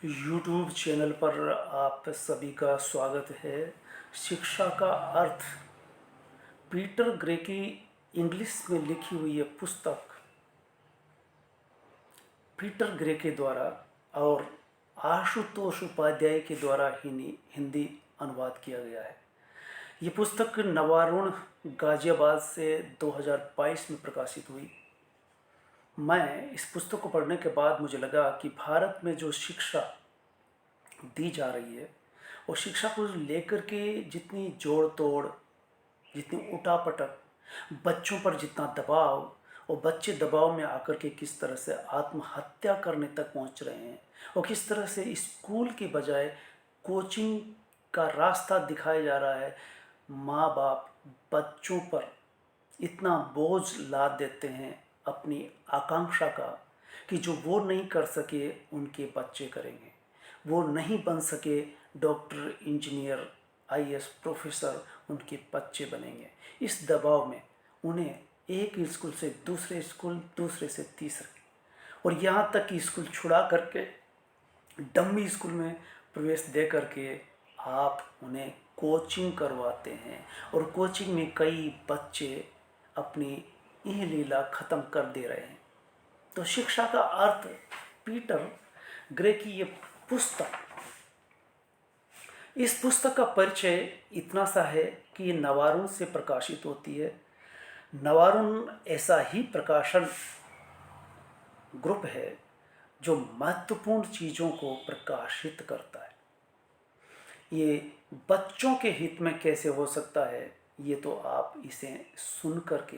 YouTube channel पर आप सभी का स्वागत है। शिक्षा का अर्थ पीटर ग्रे की इंग्लिश में लिखी हुई ये पुस्तक पीटर ग्रे के द्वारा और आशुतोष उपाध्याय के द्वारा हिंदी अनुवाद किया गया है। ये पुस्तक नवारुण गाजियाबाद से 2022 में प्रकाशित हुई। मैं इस पुस्तक को पढ़ने के बाद मुझे लगा कि भारत में जो शिक्षा दी जा रही है और शिक्षा को लेकर के जितनी जोड़ तोड़, जितनी उठापटक, बच्चों पर जितना दबाव और बच्चे दबाव में आकर के किस तरह से आत्महत्या करने तक पहुंच रहे हैं और किस तरह से स्कूल के बजाय कोचिंग का रास्ता दिखाया जा रहा है। माँ बाप बच्चों पर इतना बोझ लाद देते हैं अपनी आकांक्षा का कि जो वो नहीं कर सके उनके बच्चे करेंगे, वो नहीं बन सके डॉक्टर, इंजीनियर, आईएएस, प्रोफेसर, उनके बच्चे बनेंगे। इस दबाव में उन्हें एक स्कूल से दूसरे स्कूल, दूसरे से तीसरे और यहाँ तक कि स्कूल छुड़ा करके डम्मी स्कूल में प्रवेश दे करके आप उन्हें कोचिंग करवाते हैं और कोचिंग में कई बच्चे अपनी यह लीला ख़त्म कर दे रहे हैं। तो शिक्षा का अर्थ पीटर ग्रे की ये पुस्तक, इस पुस्तक का परिचय इतना सा है कि ये नवारुण से प्रकाशित होती है। नवारुण ऐसा ही प्रकाशन ग्रुप है जो महत्वपूर्ण चीज़ों को प्रकाशित करता है। ये बच्चों के हित में कैसे हो सकता है, ये तो आप इसे सुन करके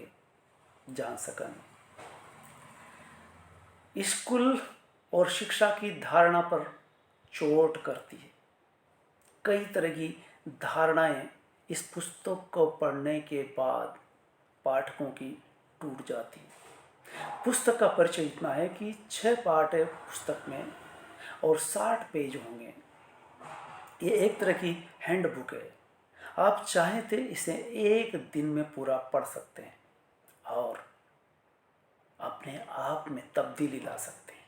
जान सकेंगे। स्कूल और शिक्षा की धारणा पर चोट करती है। कई तरह की धारणाएं इस पुस्तक को पढ़ने के बाद पाठकों की टूट जाती है। पुस्तक का परिचय इतना है कि 6 पार्ट है पुस्तक में और 60 पेज होंगे। ये एक तरह की हैंडबुक है। आप चाहें तो इसे एक दिन में पूरा पढ़ सकते हैं और अपने आप में तब्दीली ला सकते हैं।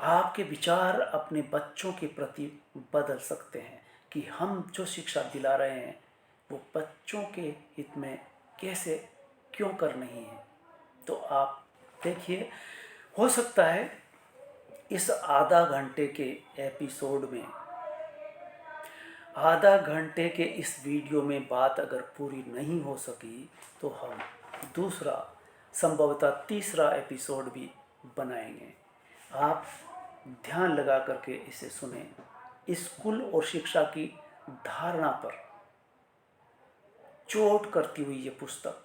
आपके विचार अपने बच्चों के प्रति बदल सकते हैं कि हम जो शिक्षा दिला रहे हैं वो बच्चों के हित में कैसे, क्यों कर नहीं है। तो आप देखिए, हो सकता है इस आधा घंटे के एपिसोड में, आधा घंटे के इस वीडियो में बात अगर पूरी नहीं हो सकी तो हम दूसरा, संभवतः तीसरा एपिसोड भी बनाएंगे। आप ध्यान लगा करके इसे सुने। स्कूल और शिक्षा की धारणा पर चोट करती हुई ये पुस्तक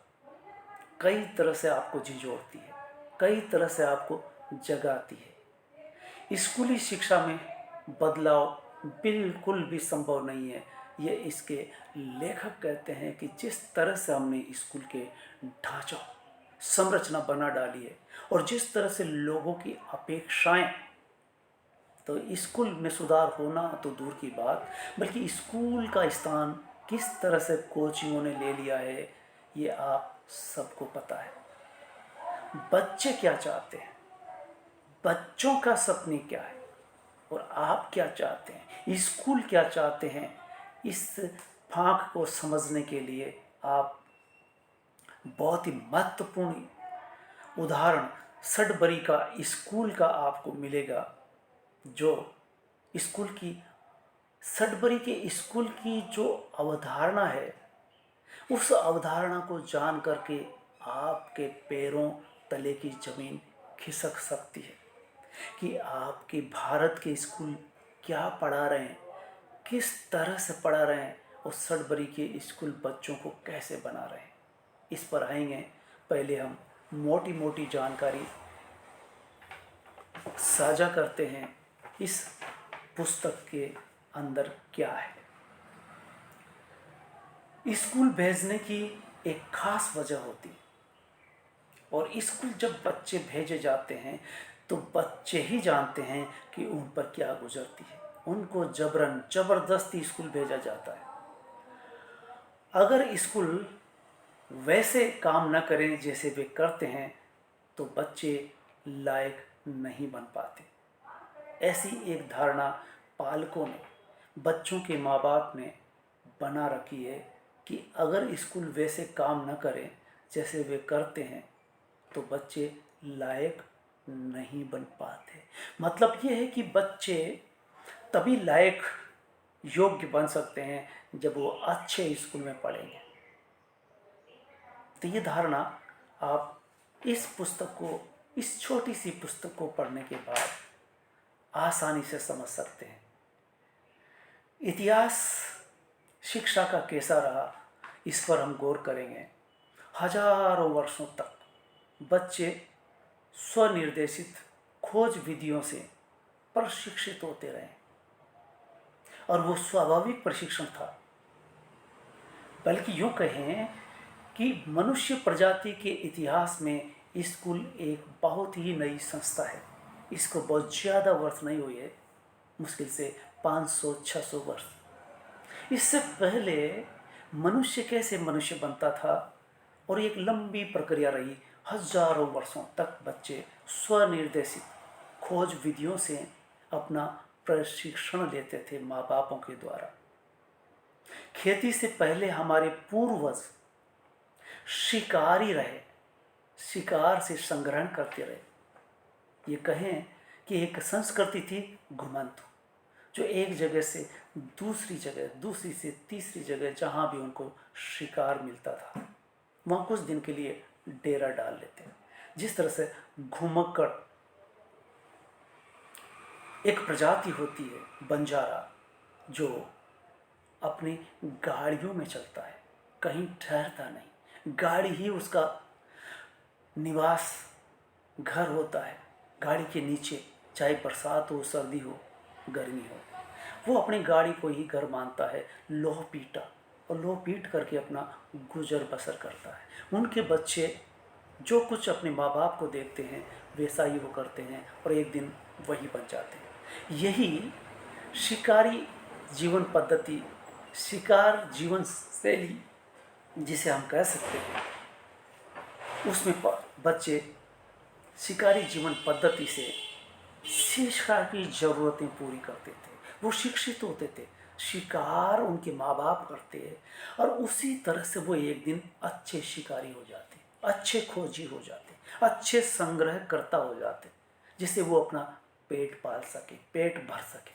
कई तरह से आपको झिझोड़ती है, कई तरह से आपको जगाती है। स्कूली शिक्षा में बदलाव बिल्कुल भी संभव नहीं है। ये इसके लेखक कहते हैं कि जिस तरह से हमने स्कूल के ढांचा, संरचना बना डाली है और जिस तरह से लोगों की अपेक्षाएं, तो स्कूल में सुधार होना तो दूर की बात, बल्कि स्कूल का स्थान किस तरह से कोचिंगों ने ले लिया है ये आप सबको पता है। बच्चे क्या चाहते हैं, बच्चों का सपने क्या है और आप क्या चाहते हैं, स्कूल क्या चाहते हैं, इस फांक को समझने के लिए आप बहुत ही महत्वपूर्ण उदाहरण सडबरी का स्कूल का आपको मिलेगा। जो स्कूल की, सडबरी के स्कूल की जो अवधारणा है, उस अवधारणा को जान करके आपके पैरों तले की जमीन खिसक सकती है कि आपके भारत के स्कूल क्या पढ़ा रहे हैं, किस तरह से पढ़ा रहे हैं और सडबरी के स्कूल बच्चों को कैसे बना रहे हैं। इस पर आएंगे। पहले हम मोटी मोटी जानकारी साझा करते हैं इस पुस्तक के अंदर क्या है। स्कूल भेजने की एक खास वजह होती है और स्कूल जब बच्चे भेजे जाते हैं तो बच्चे ही जानते हैं कि उन पर क्या गुजरती है। उनको जबरन जबरदस्ती स्कूल भेजा जाता है। अगर स्कूल वैसे काम न करें जैसे वे करते हैं तो बच्चे लायक नहीं बन पाते। ऐसी एक धारणा पालकों ने, बच्चों के माँ बाप ने बना रखी है कि अगर स्कूल वैसे काम न करें जैसे वे करते हैं तो बच्चे लायक नहीं बन पाते। मतलब ये है कि बच्चे तभी लायक योग्य बन सकते हैं जब वो अच्छे स्कूल में पढ़ेंगे। तो ये धारणा आप इस पुस्तक को, इस छोटी सी पुस्तक को पढ़ने के बाद आसानी से समझ सकते हैं। इतिहास शिक्षा का कैसा रहा, इस पर हम गौर करेंगे। हजारों वर्षों तक बच्चे स्वनिर्देशित खोज विधियों से प्रशिक्षित होते रहे और वो स्वाभाविक प्रशिक्षण था। बल्कि यूँ कहें कि मनुष्य प्रजाति के इतिहास में स्कूल एक बहुत ही नई संस्था है। इसको बहुत ज़्यादा वर्ष नहीं हुए है, मुश्किल से 500-600 वर्ष। इससे पहले मनुष्य कैसे मनुष्य बनता था, और एक लंबी प्रक्रिया रही। हजारों वर्षों तक बच्चे स्वनिर्देशित खोज विधियों से अपना प्रशिक्षण लेते थे माँ बापों के द्वारा। खेती से पहले हमारे पूर्वज शिकारी रहे, शिकार से संग्रहण करते रहे। ये कहें कि एक संस्कृति थी घुमंतु, जो एक जगह से दूसरी जगह, दूसरी से तीसरी जगह, जहाँ भी उनको शिकार मिलता था वहाँ कुछ दिन के लिए डेरा डाल लेते हैं। जिस तरह से घुमक्कड़ एक प्रजाति होती है बंजारा, जो अपनी गाड़ियों में चलता है, कहीं ठहरता नहीं, गाड़ी ही उसका निवास घर होता है। गाड़ी के नीचे, चाहे बरसात हो, सर्दी हो, गर्मी हो, वो अपनी गाड़ी को ही घर मानता है। लोह पीटा और लोह पीट करके अपना गुजर बसर करता है। उनके बच्चे जो कुछ अपने माँ बाप को देखते हैं वैसा ही वो करते हैं और एक दिन वही बन जाते हैं। यही शिकारी जीवन पद्धति, शिकार जीवन शैली जिसे हम कह सकते हैं, उसमें बच्चे शिकारी जीवन पद्धति से शिक्षा की ज़रूरतें पूरी करते थे। वो शिक्षित होते थे, शिकार उनके माँ बाप करते हैं और उसी तरह से वो एक दिन अच्छे शिकारी हो जाते, अच्छे खोजी हो जाते, अच्छे संग्रहकर्ता हो जाते, जिससे वो अपना पेट पाल सके, पेट भर सके।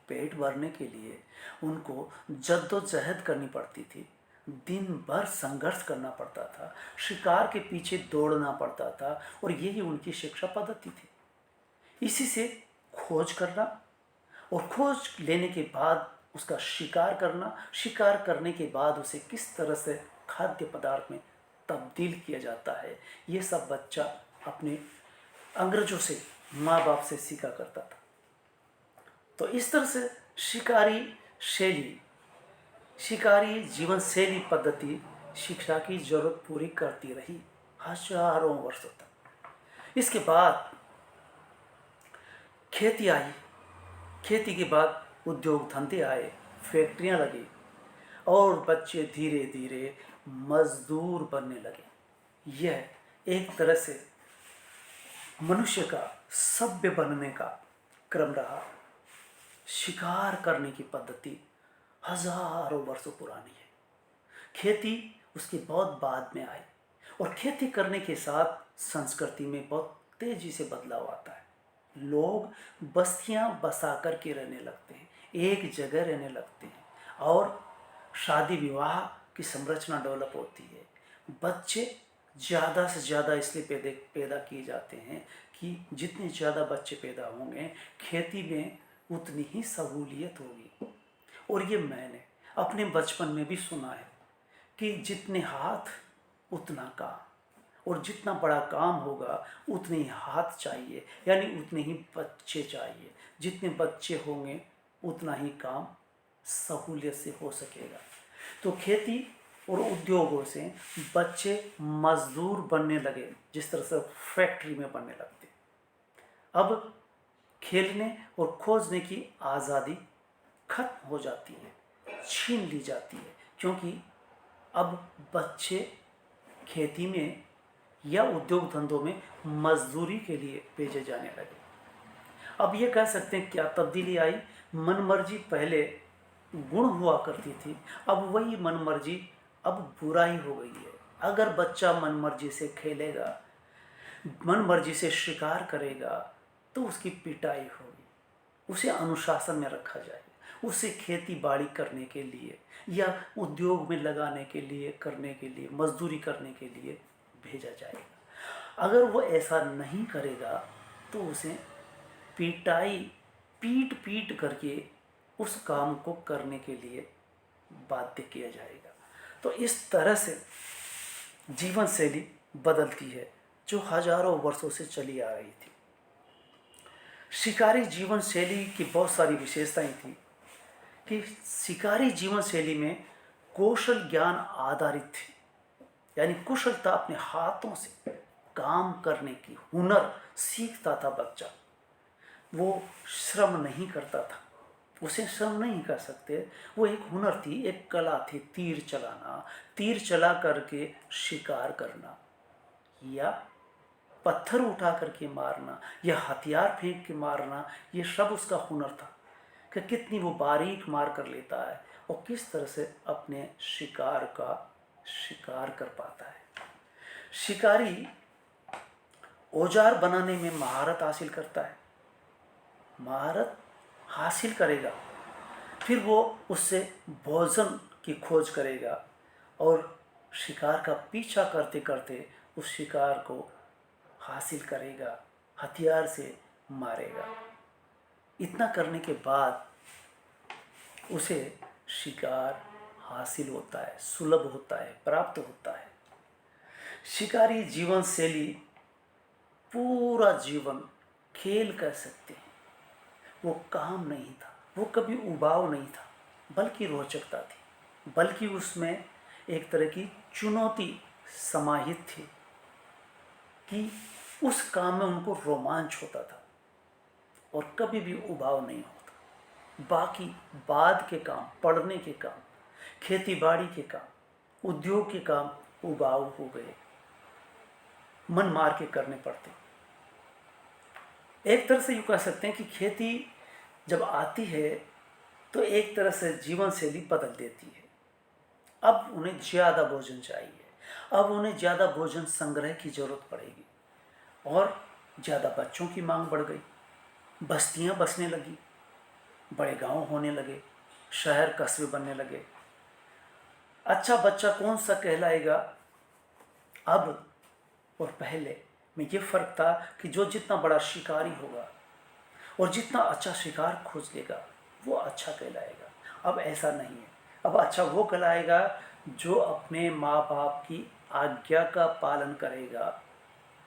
पेट भरने के लिए उनको जद्दोजहद करनी पड़ती थी, दिन भर संघर्ष करना पड़ता था, शिकार के पीछे दौड़ना पड़ता था और यही उनकी शिक्षा पद्धति थी। इसी से खोज करना और खोज लेने के बाद उसका शिकार करना, शिकार करने के बाद उसे किस तरह से खाद्य पदार्थ में तब्दील किया जाता है, ये सब बच्चा अपने अंग्रेजों से, माँ बाप से सीखा करता था। तो इस तरह से शिकारी शैली, शिकारी जीवन शैली पद्धति शिक्षा की जरूरत पूरी करती रही हजारों वर्षों तक। इसके बाद खेती आई, खेती के बाद उद्योग धंधे आए, फैक्ट्रियां लगी और बच्चे धीरे धीरे मजदूर बनने लगे। यह एक तरह से मनुष्य का सभ्य बनने का क्रम रहा। शिकार करने की पद्धति हजारों वर्षों पुरानी है। खेती उसके बहुत बाद में आई और खेती करने के साथ संस्कृति में बहुत तेजी से बदलाव आता है। लोग बस्तियां बसा कर के रहने लगते हैं, एक जगह रहने लगते हैं और शादी विवाह की संरचना डेवलप होती है। बच्चे ज़्यादा से ज़्यादा इसलिए पैदा किए जाते हैं कि जितने ज़्यादा बच्चे पैदा होंगे खेती में उतनी ही सहूलियत होगी। और ये मैंने अपने बचपन में भी सुना है कि जितने हाथ उतना काम, और जितना बड़ा काम होगा उतने ही हाथ चाहिए, यानी उतने ही बच्चे चाहिए। जितने बच्चे होंगे उतना ही काम सहूलियत से हो सकेगा। तो खेती और उद्योगों से बच्चे मजदूर बनने लगे, जिस तरह से फैक्ट्री में बनने लगते। अब खेलने और खोजने की आज़ादी खत्म हो जाती है, छीन ली जाती है, क्योंकि अब बच्चे खेती में या उद्योग धंधों में मजदूरी के लिए भेजे जाने लगे। अब ये कह सकते हैं क्या तब्दीली आई? मनमर्जी पहले गुण हुआ करती थी, अब वही मनमर्जी अब बुराई हो गई है। अगर बच्चा मनमर्जी से खेलेगा, मनमर्जी से शिकार करेगा, तो उसकी पिटाई होगी, उसे अनुशासन में रखा जाएगा, उसे खेती बाड़ी करने के लिए या उद्योग में लगाने के लिए, करने के लिए, मजदूरी करने के लिए भेजा जाएगा। अगर वो ऐसा नहीं करेगा तो उसे पिटाई, पीट पीट करके उस काम को करने के लिए बाध्य किया जाएगा। तो इस तरह से जीवन शैली बदलती है जो हजारों वर्षों से चली आ रही थी। शिकारी जीवन शैली की बहुत सारी विशेषताएं थी कि शिकारी जीवन शैली में कौशल ज्ञान आधारित थी, यानी कुशलता, अपने हाथों से काम करने की हुनर सीखता था बच्चा। वो श्रम नहीं करता था, उसे श्रम नहीं कर सकते, वो एक हुनर थी, एक कला थी, तीर चलाना, तीर चला करके शिकार करना या पत्थर उठा करके मारना या हथियार फेंक के मारना, ये सब उसका हुनर था कि कितनी वो बारीक मार कर लेता है और किस तरह से अपने शिकार का शिकार कर पाता है। शिकारी औजार बनाने में महारत हासिल करता है, महारत हासिल करेगा, फिर वो उससे भोजन की खोज करेगा और शिकार का पीछा करते करते उस शिकार को हासिल करेगा, हथियार से मारेगा। इतना करने के बाद उसे शिकार हासिल होता है, सुलभ होता है, प्राप्त होता है। शिकारी जीवन शैली पूरा जीवन खेल कह सकते हैं, वो काम नहीं था, वो कभी उबाऊ नहीं था, बल्कि रोचकता थी, बल्कि उसमें एक तरह की चुनौती समाहित थी कि उस काम में उनको रोमांच होता था और कभी भी उबाऊ नहीं होता। बाकी बाद के काम, पढ़ने के काम, खेती बाड़ी के काम, उद्योग के काम उबाऊ हो गए, मन मार के करने पड़ते। एक तरह से यूँ कह सकते हैं कि खेती जब आती है तो एक तरह से जीवन शैली बदल देती है। अब उन्हें ज़्यादा भोजन चाहिए, अब उन्हें ज़्यादा भोजन संग्रह की ज़रूरत पड़ेगी और ज़्यादा बच्चों की मांग बढ़ गई, बस्तियां बसने लगी, बड़े गांव होने लगे, शहर कस्बे बनने लगे। अच्छा बच्चा कौन सा कहलाएगा अब और पहले में ये फ़र्क था कि जो जितना बड़ा शिकारी होगा और जितना अच्छा शिकार खोज लेगा वो अच्छा कहलाएगा। अब ऐसा नहीं है, अब अच्छा वो कहलाएगा जो अपने माँ बाप की आज्ञा का पालन करेगा,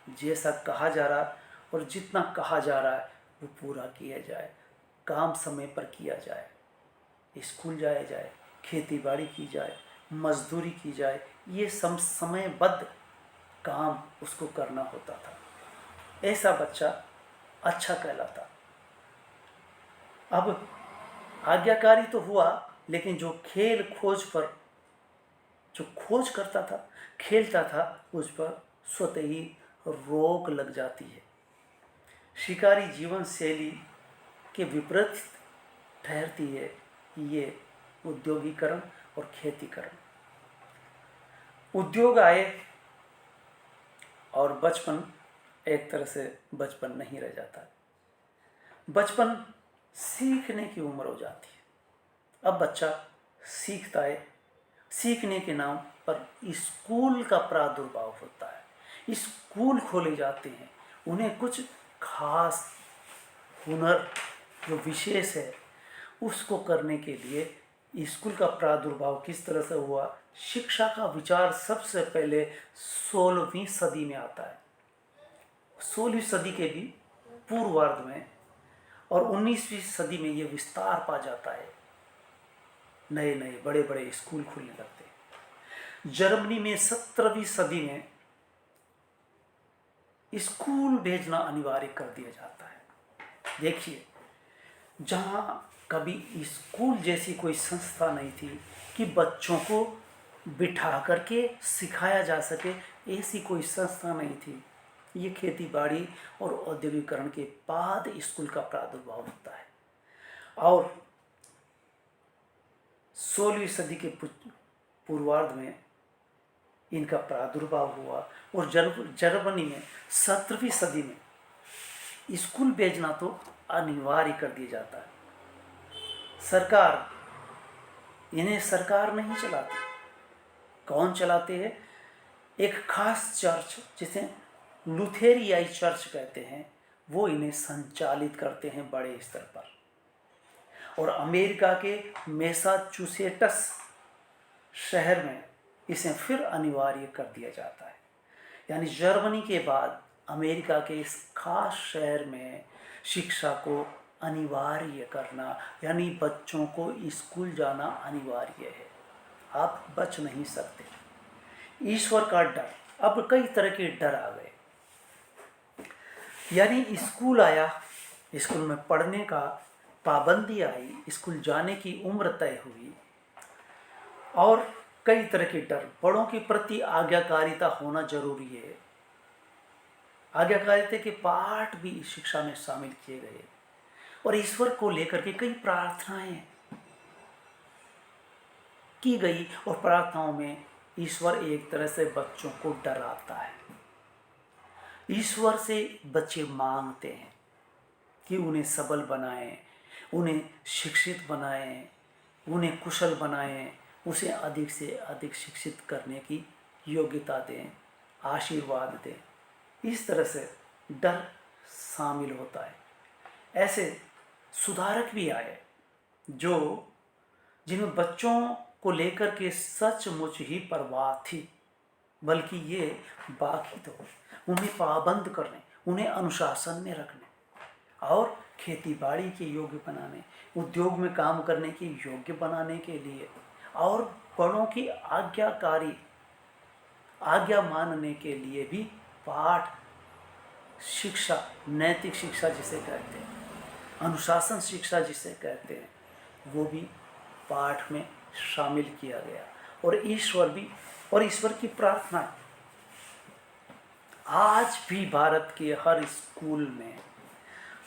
जैसा कहा जा रहा और जितना कहा जा रहा है वो पूरा किया जाए, काम समय पर किया जाए, स्कूल जाया जाए, खेती बाड़ी की जाए, मजदूरी की जाए, ये समयबद्ध काम उसको करना होता था। ऐसा बच्चा अच्छा कहलाता। अब आज्ञाकारी तो हुआ, लेकिन जो खेल खोज पर जो खोज करता था, खेलता था, उस पर स्वतः ही रोक लग जाती है। शिकारी जीवन शैली के विपरीत ठहरती है ये उद्योगीकरण और खेतीकरण। उद्योग आए और बचपन एक तरह से बचपन नहीं रह जाता, बचपन सीखने की उम्र हो जाती है। अब बच्चा सीखता है, सीखने के नाम पर स्कूल का प्रादुर्भाव होता है, स्कूल खोले जाते हैं, उन्हें कुछ खास हुनर जो विशेष है उसको करने के लिए स्कूल का प्रादुर्भाव किस तरह से हुआ। शिक्षा का विचार सबसे पहले 16वीं सदी में आता है, 16वीं सदी के भी पूर्वार्ध में, और 19वीं सदी में ये विस्तार पा जाता है, नए नए बड़े बड़े स्कूल खुलने लगते हैं। जर्मनी में 17वीं सदी में स्कूल भेजना अनिवार्य कर दिया जाता है। देखिए, जहाँ कभी स्कूल जैसी कोई संस्था नहीं थी कि बच्चों को बिठा करके सिखाया जा सके, ऐसी कोई संस्था नहीं थी, ये खेती बाड़ी और औद्योगिकरण के बाद स्कूल का प्रादुर्भाव होता है। और 16वीं सदी के पूर्वार्ध में इनका प्रादुर्भाव हुआ और जर्मनी में 17वीं सदी में स्कूल भेजना तो अनिवार्य कर दिया जाता है। इन्हें सरकार नहीं चलाती। कौन चलाते हैं? एक खास चर्च जिसे लुथेरियाई चर्च कहते हैं, वो इन्हें संचालित करते हैं बड़े स्तर पर। और अमेरिका के मैसाचुसेट्स शहर में इसे फिर अनिवार्य कर दिया जाता है। यानी जर्मनी के बाद अमेरिका के इस खास शहर में शिक्षा को अनिवार्य करना, यानी बच्चों को स्कूल जाना अनिवार्य है। आप बच नहीं सकते। ईश्वर का डर, अब कई तरह के डर आ गए। यानी स्कूल आया, स्कूल में पढ़ने का पाबंदी आई, स्कूल जाने की उम्र तय हुई, और कई तरह के डर। बड़ों के प्रति आज्ञाकारिता होना जरूरी है। आज्ञाकारिता के पाठ भी इस शिक्षा में शामिल किए गए और ईश्वर को लेकर के कई प्रार्थनाएं की गई। और प्रार्थनाओं में ईश्वर एक तरह से बच्चों को डराता है। ईश्वर से बच्चे मांगते हैं कि उन्हें सबल बनाएं, उन्हें शिक्षित बनाएं, उन्हें कुशल बनाएं, उसे अधिक से अधिक शिक्षित करने की योग्यता दें, आशीर्वाद दें। इस तरह से डर शामिल होता है। ऐसे सुधारक भी आए जिनमें बच्चों को लेकर के सचमुच ही परवाह थी, बल्कि ये बाकी तो उन्हें पाबंद करने, उन्हें अनुशासन में रखने और खेती बाड़ी के योग्य बनाने, उद्योग में काम करने के योग्य बनाने के लिए और बड़ों की आज्ञा मानने के लिए भी पाठ शिक्षा, नैतिक शिक्षा जिसे कहते हैं, अनुशासन शिक्षा जिसे कहते हैं, वो भी पाठ में शामिल किया गया। और ईश्वर की प्रार्थना आज भी भारत के हर स्कूल में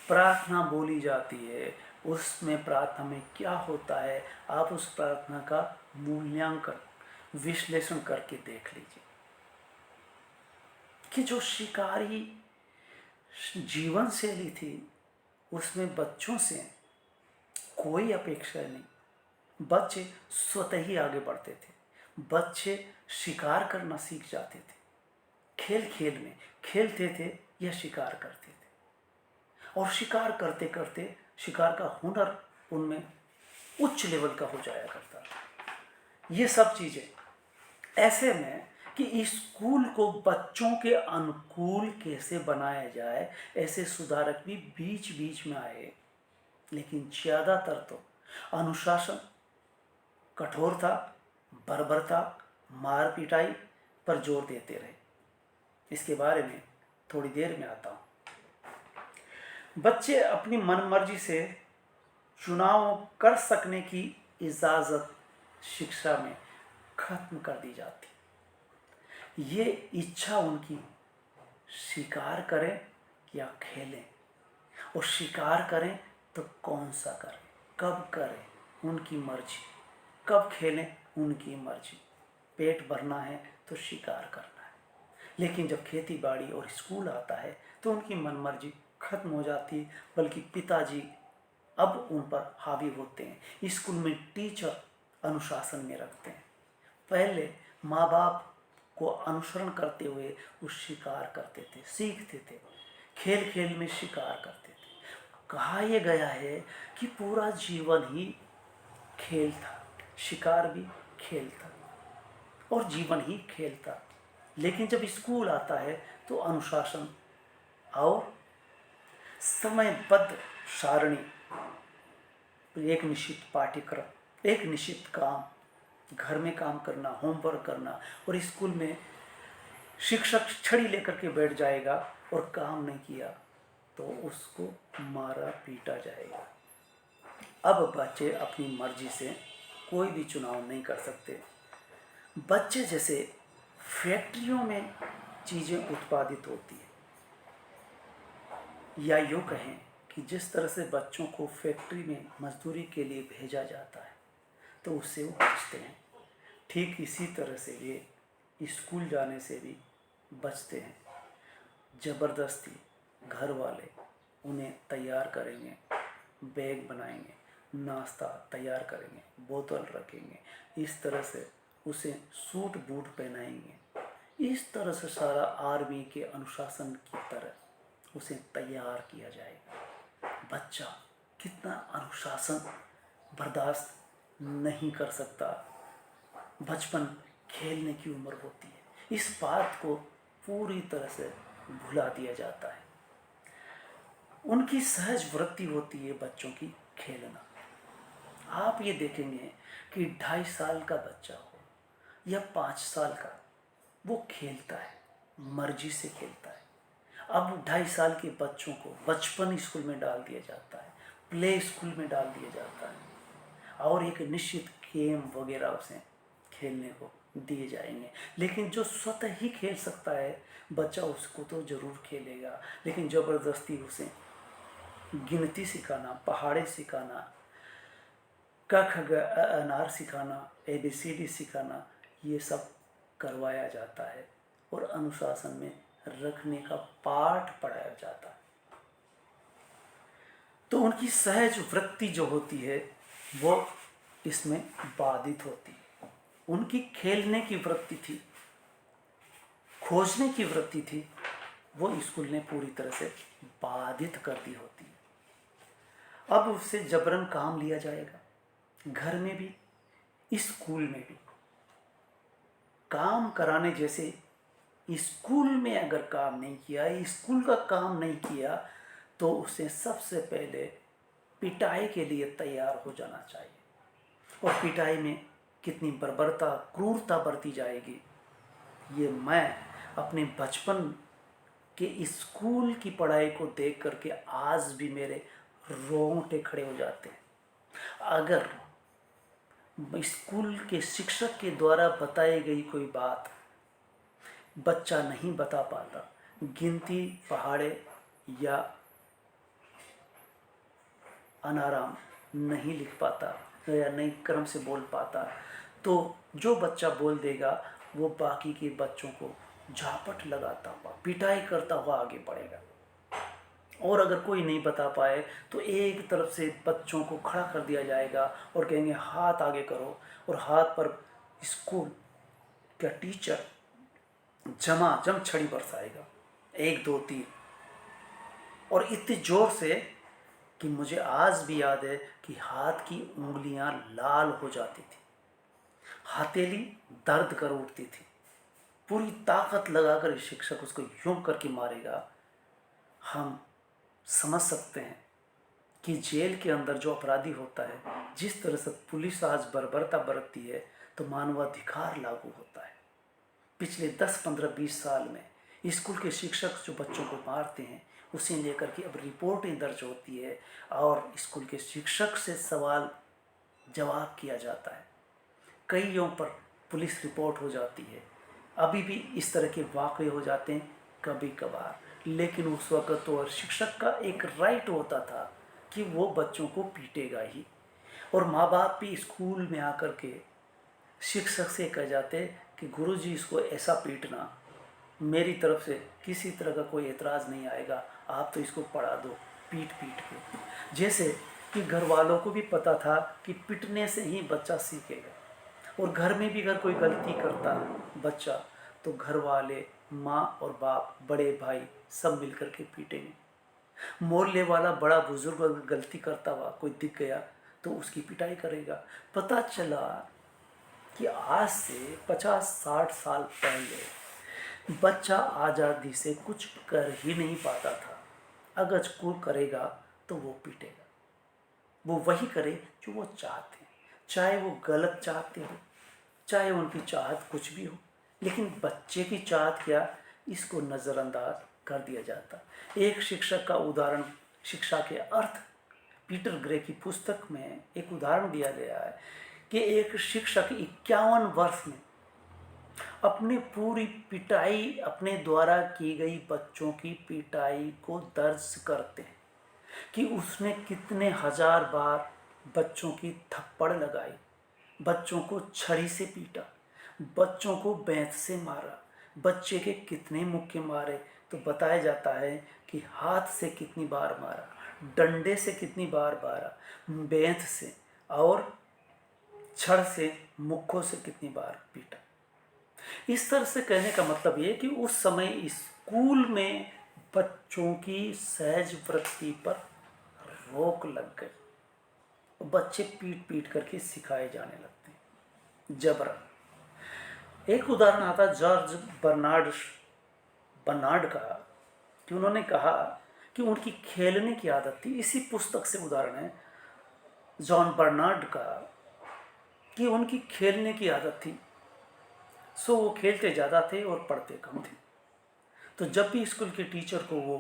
प्रार्थना बोली जाती है। उसमें प्रार्थना में क्या होता है, आप उस प्रार्थना का मूल्यांकन, विश्लेषण करके देख लीजिए कि जो शिकारी जीवन शैली थी उसमें बच्चों से कोई अपेक्षा नहीं। बच्चे स्वतः ही आगे बढ़ते थे। बच्चे शिकार करना सीख जाते थे। खेल खेल में खेलते थे या शिकार करते थे, और शिकार करते करते शिकार का हुनर उनमें उच्च लेवल का हो जाया करता था। ये सब चीज़ें ऐसे में कि स्कूल को बच्चों के अनुकूल कैसे बनाया जाए, ऐसे सुधारक भी बीच बीच में आए। लेकिन ज़्यादातर तो अनुशासन, कठोरता, बर्बरता, मार पिटाई पर जोर देते रहे। इसके बारे में थोड़ी देर में आता हूँ। बच्चे अपनी मनमर्जी से चुनाव कर सकने की इजाज़त शिक्षा में खत्म कर दी जाती। ये इच्छा उनकी शिकार करें या खेलें, और शिकार करें तो कौन सा करें, कब करें, उनकी मर्जी, कब खेलें उनकी मर्जी। पेट भरना है तो शिकार करना है। लेकिन जब खेती बाड़ी और स्कूल आता है तो उनकी मनमर्जी खत्म हो जाती है, बल्कि पिताजी अब उन पर हावी होते हैं। स्कूल में टीचर अनुशासन में रखते हैं। पहले माँ बाप को अनुसरण करते हुए वो शिकार करते थे, सीखते थे, खेल खेल में शिकार करते थे। कहा यह गया है कि पूरा जीवन ही खेल था, शिकार भी खेल था और जीवन ही खेल था। लेकिन जब स्कूल आता है तो अनुशासन और समयबद्ध सारणी, एक निश्चित पाठ्यक्रम, एक निश्चित काम, घर में काम करना, होमवर्क करना, और स्कूल में शिक्षक छड़ी लेकर के बैठ जाएगा और काम नहीं किया तो उसको मारा पीटा जाएगा। अब बच्चे अपनी मर्जी से कोई भी चुनाव नहीं कर सकते। बच्चे जैसे फैक्ट्रियों में चीज़ें उत्पादित होती हैं, या यूँ कहें कि जिस तरह से बच्चों को फैक्ट्री में मजदूरी के लिए भेजा जाता है तो उससे वो बचते हैं, ठीक इसी तरह से वे स्कूल जाने से भी बचते हैं। ज़बरदस्ती घर वाले उन्हें तैयार करेंगे, बैग बनाएंगे, नाश्ता तैयार करेंगे, बोतल रखेंगे, इस तरह से उसे सूट बूट पहनाएंगे। इस तरह से सारा आर्मी के अनुशासन की तरह उसे तैयार किया जाएगा। बच्चा कितना अनुशासन बर्दाश्त नहीं कर सकता। बचपन खेलने की उम्र होती है, इस बात को पूरी तरह से भुला दिया जाता है। उनकी सहज वृत्ति होती है बच्चों की खेलना। आप ये देखेंगे कि 2.5 साल का बच्चा हो या 5 साल का, वो खेलता है, मर्जी से खेलता है। अब 2.5 साल के बच्चों को बचपन स्कूल में डाल दिया जाता है, प्ले स्कूल में डाल दिया जाता है और एक निश्चित गेम वगैरह उसे खेलने को दिए जाएंगे। लेकिन जो स्वतः ही खेल सकता है बच्चा, उसको तो ज़रूर खेलेगा। लेकिन ज़बरदस्ती उसे गिनती सिखाना, पहाड़े सिखाना, क ख ग अ अनार सिखाना, ABCD सिखाना, ये सब करवाया जाता है और अनुशासन में रखने का पाठ पढ़ाया जाता है। तो उनकी सहज वृत्ति जो होती है वो इसमें बाधित होती है। उनकी खेलने की वृत्ति थी, खोजने की वृत्ति थी, वो स्कूल ने पूरी तरह से बाधित कर दी होती है। अब उससे जबरन काम लिया जाएगा, घर में भी स्कूल में भी। काम कराने जैसे स्कूल में अगर काम नहीं किया, स्कूल का काम नहीं किया, तो उसे सबसे पहले पिटाई के लिए तैयार हो जाना चाहिए। और पिटाई में कितनी बर्बरता, क्रूरता बरती जाएगी, ये मैं अपने बचपन के स्कूल की पढ़ाई को देख करके आज भी मेरे रोंगटे खड़े हो जाते हैं। अगर स्कूल के शिक्षक के द्वारा बताई गई कोई बात बच्चा नहीं बता पाता, गिनती, पहाड़े या अनाराम नहीं लिख पाता या नई क्रम से बोल पाता, तो जो बच्चा बोल देगा वो बाकी के बच्चों को झापट लगाता हुआ, पिटाई करता हुआ आगे बढ़ेगा। और अगर कोई नहीं बता पाए तो एक तरफ से बच्चों को खड़ा कर दिया जाएगा और कहेंगे हाथ आगे करो, और हाथ पर स्कूल का टीचर झमाझम छड़ी बरसाएगा, 1 2 3, और इतने जोर से कि मुझे आज भी याद है कि हाथ की उंगलियां लाल हो जाती थी, हथेली दर्द कर उठती थी। पूरी ताकत लगाकर शिक्षक उसको यूं करके मारेगा। हम समझ सकते हैं कि जेल के अंदर जो अपराधी होता है, जिस तरह से पुलिस आज बर्बरता बरतती है, तो मानवाधिकार लागू होता है। पिछले 10 15 20 साल में स्कूल के शिक्षक जो बच्चों को मारते हैं, उसे लेकर के अब रिपोर्टें दर्ज होती है और स्कूल के शिक्षक से सवाल जवाब किया जाता है। कईयों पर पुलिस रिपोर्ट हो जाती है। अभी भी इस तरह के वाक़ये हो जाते हैं कभी कभार, लेकिन उस वक़्त तो शिक्षक का एक राइट होता था कि वो बच्चों को पीटेगा ही। और माँ बाप भी स्कूल में आकर के शिक्षक से कह जाते कि गुरुजी इसको ऐसा पीटना, मेरी तरफ से किसी तरह का कोई एतराज़ नहीं आएगा, आप तो इसको पढ़ा दो पीट पीट के। जैसे कि घर वालों को भी पता था कि पिटने से ही बच्चा सीखेगा, और घर में भी अगर कोई गलती करता है बच्चा, तो घर वाले, माँ और बाप, बड़े भाई सब मिलकर के पीटेंगे। मोहल्ले वाला बड़ा बुजुर्ग अगर गलती करता हुआ कोई दिख गया तो उसकी पिटाई करेगा। पता चला कि आज से 50-60 साल पहले बच्चा आज़ादी से कुछ कर ही नहीं पाता था। अगर कोई करेगा तो वो पीटेगा। वो वही करे जो वो चाहते हैं, चाहे वो गलत चाहते हो, चाहे उनकी चाहत कुछ भी हो। लेकिन बच्चे की चाहत क्या, इसको नज़रअंदाज कर दिया जाता। एक शिक्षक का उदाहरण, शिक्षा के अर्थ, पीटर ग्रे की पुस्तक में एक उदाहरण दिया गया है कि एक शिक्षक 51 वर्ष में अपनी पूरी पिटाई, अपने द्वारा की गई बच्चों की पिटाई को दर्ज करते हैं कि उसने कितने हजार बार बच्चों की थप्पड़ लगाई, बच्चों को छड़ी से पीटा, बच्चों को बेंत से मारा, बच्चे के कितने मुक्के मारे। तो बताया जाता है कि हाथ से कितनी बार मारा, डंडे से कितनी बार मारा, बेंत से और छड़ से, मुक्कों से कितनी बार पीटा। इस तरह से कहने का मतलब ये कि उस समय स्कूल में बच्चों की सहज वृत्ति पर रोक लग गई। बच्चे पीट पीट करके सिखाए जाने लगते हैं जबरन। एक उदाहरण आता जॉर्ज बर्नार्ड का, कि उन्होंने कहा कि उनकी खेलने की आदत थी। इसी पुस्तक से उदाहरण है जॉन बर्नार्ड का, कि उनकी खेलने की आदत थी। सो वो खेलते ज़्यादा थे और पढ़ते कम थे। तो जब भी स्कूल के टीचर को वो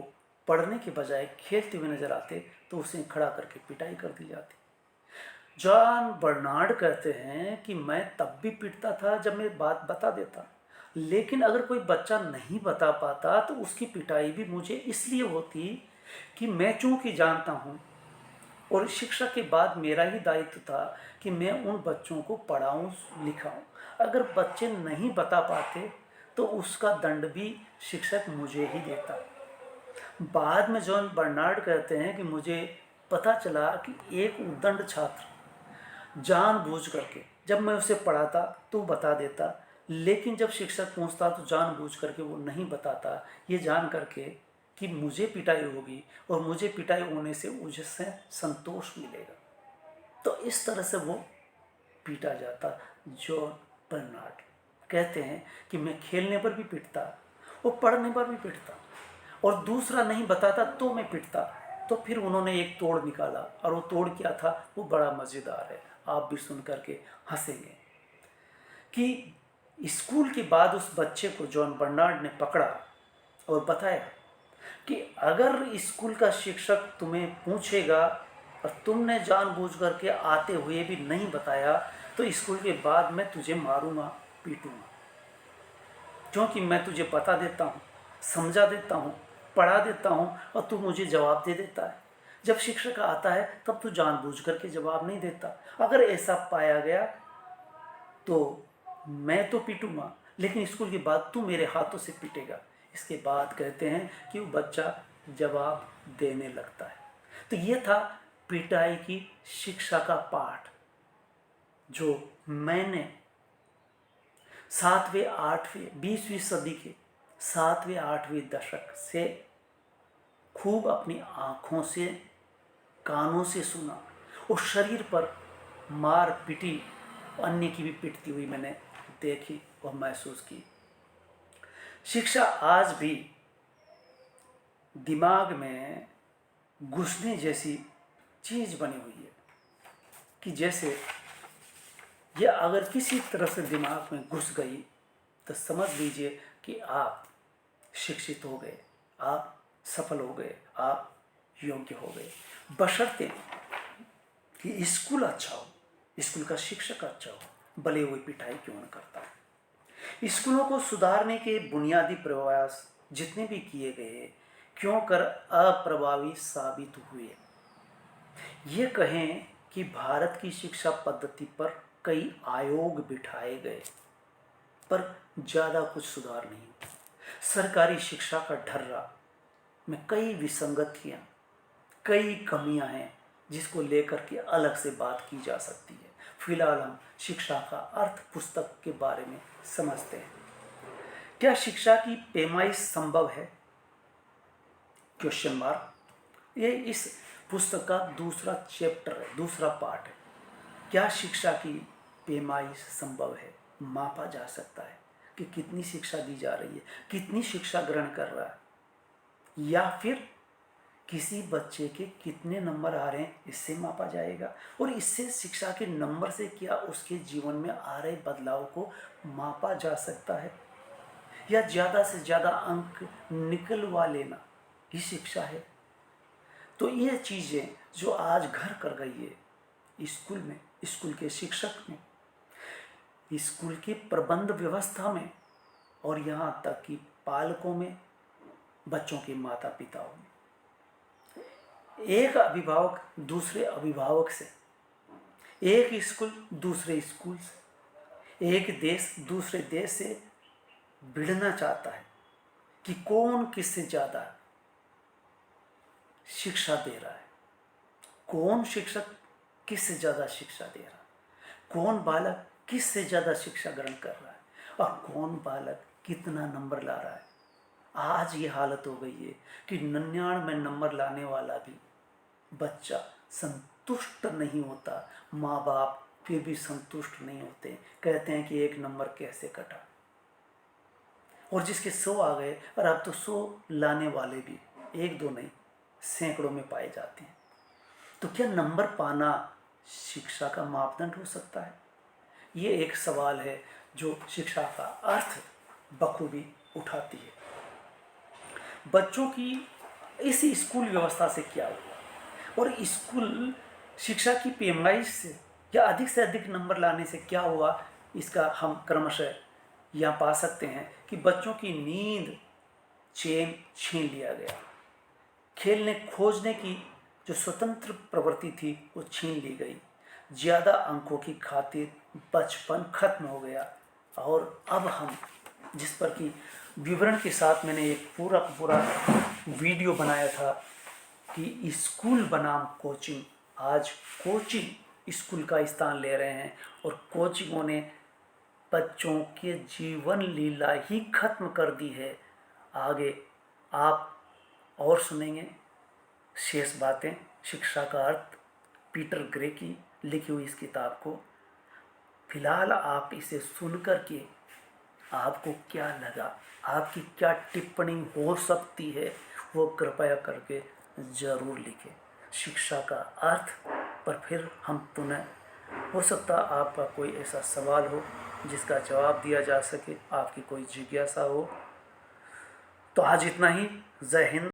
पढ़ने के बजाय खेलते हुए नजर आते तो उसे खड़ा करके पिटाई कर दी जाती। जॉन बर्नार्ड कहते हैं कि मैं तब भी पिटता था जब मैं बात बता देता, लेकिन अगर कोई बच्चा नहीं बता पाता तो उसकी पिटाई भी मुझे इसलिए होती कि मैं चूंकि जानता हूँ और शिक्षा के बाद मेरा ही दायित्व था कि मैं उन बच्चों को पढ़ाऊँ लिखाऊँ। अगर बच्चे नहीं बता पाते तो उसका दंड भी शिक्षक मुझे ही देता। बाद में जॉन बर्नार्ड कहते हैं कि मुझे पता चला कि एक उद्दंड छात्र जानबूझ करके, जब मैं उसे पढ़ाता तो बता देता, लेकिन जब शिक्षक पूछता तो जानबूझ करके वो नहीं बताता, ये जान करके कि मुझे पिटाई होगी और मुझे पिटाई होने से उससे संतोष मिलेगा। तो इस तरह से वो पीटा जाता। जॉन बर्नार्ड कहते हैं कि मैं खेलने पर भी पिटता और पढ़ने पर भी पिटता, और दूसरा नहीं बताता तो मैं पिटता। तो फिर उन्होंने एक तोड़ निकाला, और वो तोड़ क्या था वो बड़ा मज़ेदार है, आप भी सुन करके हंसेंगे। कि स्कूल के बाद उस बच्चे को जॉन बर्नार्ड ने पकड़ा और बताया कि अगर स्कूल का शिक्षक तुम्हें पूछेगा और तुमने जानबूझ करके आते हुए भी नहीं बताया तो स्कूल के बाद मैं तुझे मारूंगा, पीटूंगा, क्योंकि मैं तुझे बता देता हूँ, समझा देता हूँ, पढ़ा देता हूँ और तू मुझे जवाब दे देता है। जब शिक्षक आता है तब तू जानबूझ करके जवाब नहीं देता। अगर ऐसा पाया गया तो मैं तो पीटूंगा, लेकिन स्कूल के बाद तू मेरे हाथों से पीटेगा। इसके बाद कहते हैं कि वो बच्चा जवाब देने लगता है। तो ये था पिटाई की शिक्षा का पाठ, जो मैंने 7वें 8वें 20वीं सदी के 7वें 8वें दशक से खूब अपनी आँखों से, कानों से सुना, और शरीर पर मार पिटी अन्य की भी पिटती हुई मैंने देखी और महसूस की। शिक्षा आज भी दिमाग में घुसने जैसी चीज़ बनी हुई है, कि जैसे यह अगर किसी तरह से दिमाग में घुस गई तो समझ लीजिए कि आप शिक्षित हो गए, आप सफल हो गए, आप योग्य हो गए, बशर्ते कि स्कूल अच्छा हो, स्कूल का शिक्षक अच्छा हो, भले हुई पिटाई क्यों न करता है। स्कूलों को सुधारने के बुनियादी प्रयास जितने भी किए गए क्यों कर अप्रभावी साबित हुए। ये कहें कि भारत की शिक्षा पद्धति पर कई आयोग बिठाए गए पर ज़्यादा कुछ सुधार नहीं हुआ। सरकारी शिक्षा का ढर्रा में कई विसंगतियाँ, कई कमियां हैं जिसको लेकर के अलग से बात की जा सकती है। फिलहाल हम शिक्षा का अर्थ पुस्तक के बारे में समझते हैं। क्या शिक्षा की पैमाइश संभव है? Question mark. ये इस पुस्तक का दूसरा चैप्टर है, दूसरा पार्ट है। क्या शिक्षा की पैमाइश संभव है? मापा जा सकता है कि कितनी शिक्षा दी जा रही है, कितनी शिक्षा ग्रहण कर रहा है, या फिर किसी बच्चे के कितने नंबर आ रहे हैं इससे मापा जाएगा, और इससे शिक्षा के नंबर से क्या उसके जीवन में आ रहे बदलाव को मापा जा सकता है, या ज़्यादा से ज़्यादा अंक निकलवा लेना ही शिक्षा है। तो ये चीज़ें जो आज घर कर गई है स्कूल में, स्कूल के शिक्षक में, स्कूल की प्रबंध व्यवस्था में, और यहाँ तक कि पालकों में, बच्चों के माता पिताओं में। एक अभिभावक दूसरे अभिभावक से, एक स्कूल दूसरे स्कूल से, एक देश दूसरे देश से भिड़ना चाहता है कि कौन किससे ज़्यादा शिक्षा दे रहा है, कौन शिक्षक किससे ज़्यादा शिक्षा दे रहा है, कौन बालक किससे ज़्यादा शिक्षा ग्रहण कर रहा है और कौन बालक कितना नंबर ला रहा है। आज ये हालत हो गई है कि 99 नंबर लाने वाला भी बच्चा संतुष्ट नहीं होता, माँ बाप फिर भी संतुष्ट नहीं होते, कहते हैं कि 1 नंबर कैसे कटा। और जिसके 100 आ गए, और अब तो 100 लाने वाले भी 1-2 नहीं, सैकड़ों में पाए जाते हैं। तो क्या नंबर पाना शिक्षा का मापदंड हो सकता है? ये एक सवाल है जो शिक्षा का अर्थ बखूबी उठाती है। बच्चों की इस स्कूल व्यवस्था से क्या हुआ और स्कूल शिक्षा की पेशकश से या अधिक से अधिक नंबर लाने से क्या हुआ, इसका हम क्रमशः यहाँ पा सकते हैं कि बच्चों की नींद चैन छीन लिया गया, खेलने खोजने की जो स्वतंत्र प्रवृत्ति थी वो छीन ली गई, ज़्यादा अंकों की खातिर बचपन खत्म हो गया। और अब हम जिस पर कि विवरण के साथ मैंने एक पूरा वीडियो बनाया था कि स्कूल बनाम कोचिंग, आज कोचिंग स्कूल का स्थान ले रहे हैं और कोचिंगों ने बच्चों के जीवन लीला ही खत्म कर दी है। आगे आप और सुनेंगे शेष बातें, शिक्षा का अर्थ, पीटर ग्रे की लिखी हुई इस किताब को। फिलहाल आप इसे सुन कर के आपको क्या लगा, आपकी क्या टिप्पणी हो सकती है, वो कृपया करके ज़रूर लिखें। शिक्षा का अर्थ पर फिर हम पुनः, हो सकता आपका कोई ऐसा सवाल हो जिसका जवाब दिया जा सके, आपकी कोई जिज्ञासा हो। तो आज इतना ही। जय हिंद।